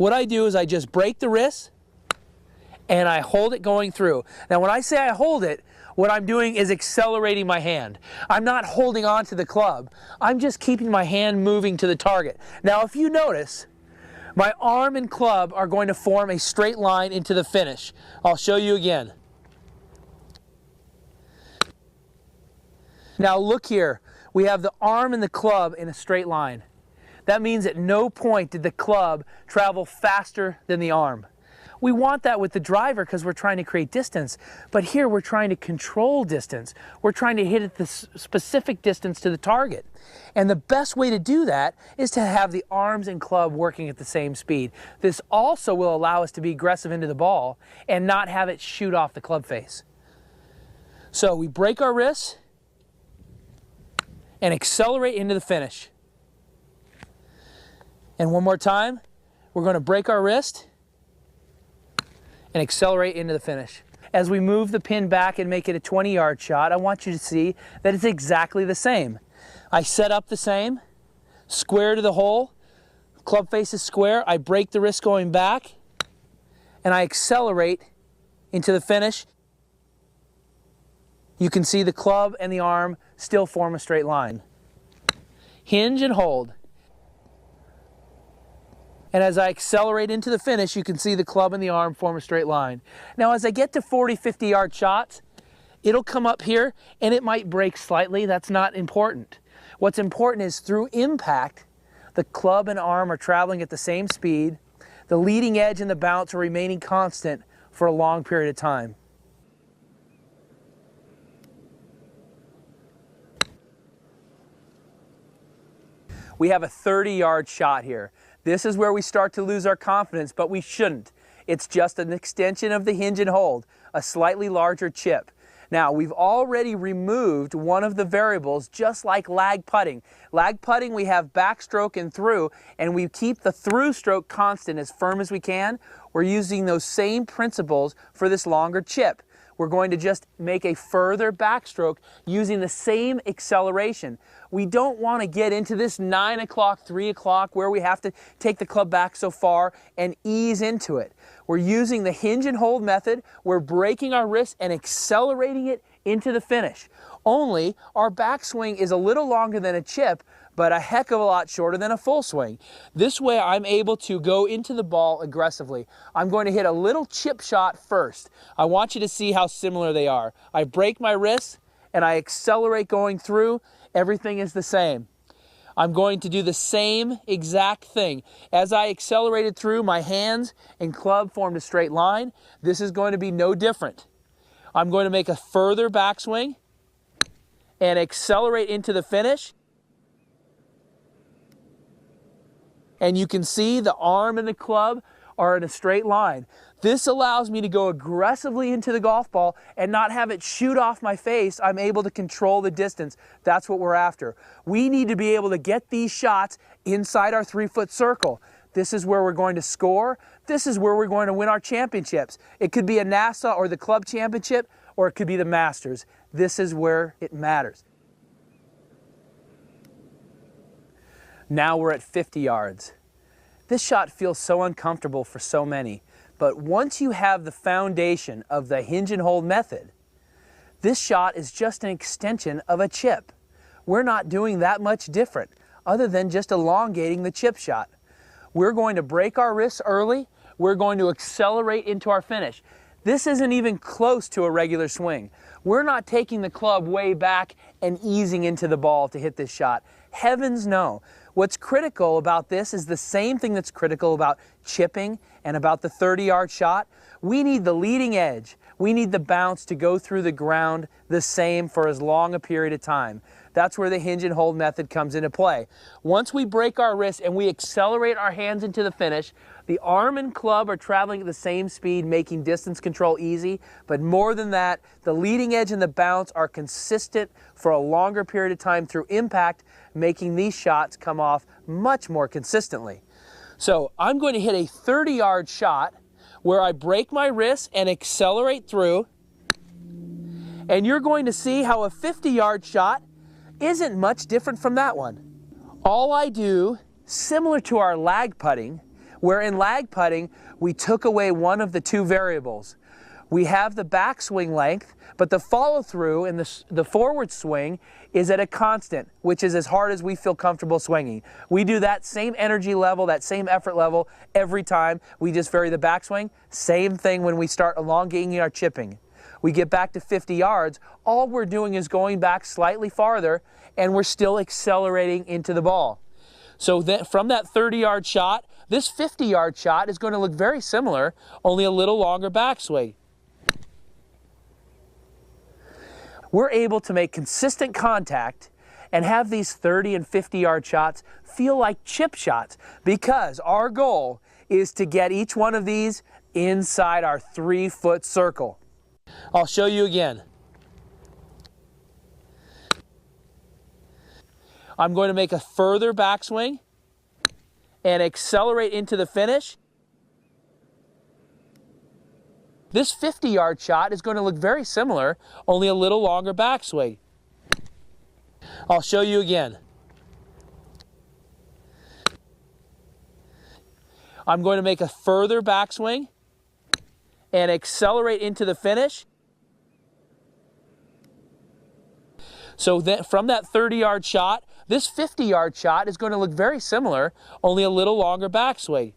what I do is I just break the wrist and I hold it going through. Now when I say I hold it, what I'm doing is accelerating my hand. I'm not holding on to the club. I'm just keeping my hand moving to the target. Now if you notice, my arm and club are going to form a straight line into the finish. I'll show you again. Now look here, we have the arm and the club in a straight line. That means at no point did the club travel faster than the arm. We want that with the driver because we're trying to create distance, but here we're trying to control distance. We're trying to hit at the specific distance to the target. And the best way to do that is to have the arms and club working at the same speed. This also will allow us to be aggressive into the ball and not have it shoot off the club face. So we break our wrists and accelerate into the finish. And one more time, we're going to break our wrist and accelerate into the finish. As we move the pin back and make it a 20-yard shot, I want you to see that it's exactly the same. I set up the same, square to the hole, club face is square, I break the wrist going back, and I accelerate into the finish. You can see the club and the arm still form a straight line. Hinge and hold. And as I accelerate into the finish, you can see the club and the arm form a straight line. Now as I get to 40, 50-yard shots, it'll come up here and it might break slightly. That's not important. What's important is through impact, the club and arm are traveling at the same speed. The leading edge and the bounce are remaining constant for a long period of time. We have a 30-yard shot here. This is where we start to lose our confidence, but we shouldn't. It's just an extension of the hinge and hold, a slightly larger chip. Now, we've already removed one of the variables, just like lag putting. Lag putting, we have backstroke and through, and we keep the through stroke constant as firm as we can. We're using those same principles for this longer chip. We're going to just make a further backstroke using the same acceleration. We don't want to get into this 9 o'clock, 3 o'clock where we have to take the club back so far and ease into it. We're using the hinge and hold method. We're breaking our wrist and accelerating it into the finish. Only our backswing is a little longer than a chip, but a heck of a lot shorter than a full swing. This way I'm able to go into the ball aggressively. I'm going to hit a little chip shot first. I want you to see how similar they are. I break my wrist and I accelerate going through. Everything is the same. I'm going to do the same exact thing. As I accelerated through, my hands and club formed a straight line. This is going to be no different. I'm going to make a further backswing and accelerate into the finish. And you can see the arm and the club are in a straight line. This allows me to go aggressively into the golf ball and not have it shoot off my face. I'm able to control the distance. That's what we're after. We need to be able to get these shots inside our 3-foot circle. This is where we're going to score. This is where we're going to win our championships. It could be a NASA or the club championship, or it could be the Masters. This is where it matters. Now we're at 50 yards. This shot feels so uncomfortable for so many, but once you have the foundation of the hinge and hold method, this shot is just an extension of a chip. We're not doing that much different other than just elongating the chip shot. We're going to break our wrists early. We're going to accelerate into our finish. This isn't even close to a regular swing. We're not taking the club way back and easing into the ball to hit this shot. Heavens no. What's critical about this is the same thing that's critical about chipping and about the 30-yard shot. We need the leading edge. We need the bounce to go through the ground the same for as long a period of time. That's where the hinge and hold method comes into play. Once we break our wrist and we accelerate our hands into the finish, the arm and club are traveling at the same speed, making distance control easy. But more than that, the leading edge and the bounce are consistent for a longer period of time through impact, making these shots come off much more consistently. So I'm going to hit a 30-yard shot where I break my wrist and accelerate through. And you're going to see how a 50-yard shot isn't much different from that one. All I do, similar to our lag putting, Where in lag putting, we took away one of the two variables. We have the backswing length, but the follow-through and the forward swing is at a constant, which is as hard as we feel comfortable swinging. We do that same energy level, that same effort level every time. We just vary the backswing. Same thing when we start elongating our chipping. We get back to 50 yards, all we're doing is going back slightly farther, and we're still accelerating into the ball. So from that 30-yard shot, this 50-yard shot is going to look very similar, only a little longer backswing. We're able to make consistent contact and have these 30 and 50-yard shots feel like chip shots, because our goal is to get each one of these inside our 3-foot circle. I'll show you again. I'm going to make a further backswing and accelerate into the finish. This 50-yard shot is going to look very similar, only a little longer backswing. I'll show you again. I'm going to make a further backswing and accelerate into the finish. So from that 30-yard shot, this 50-yard shot is going to look very similar, only a little longer backswing.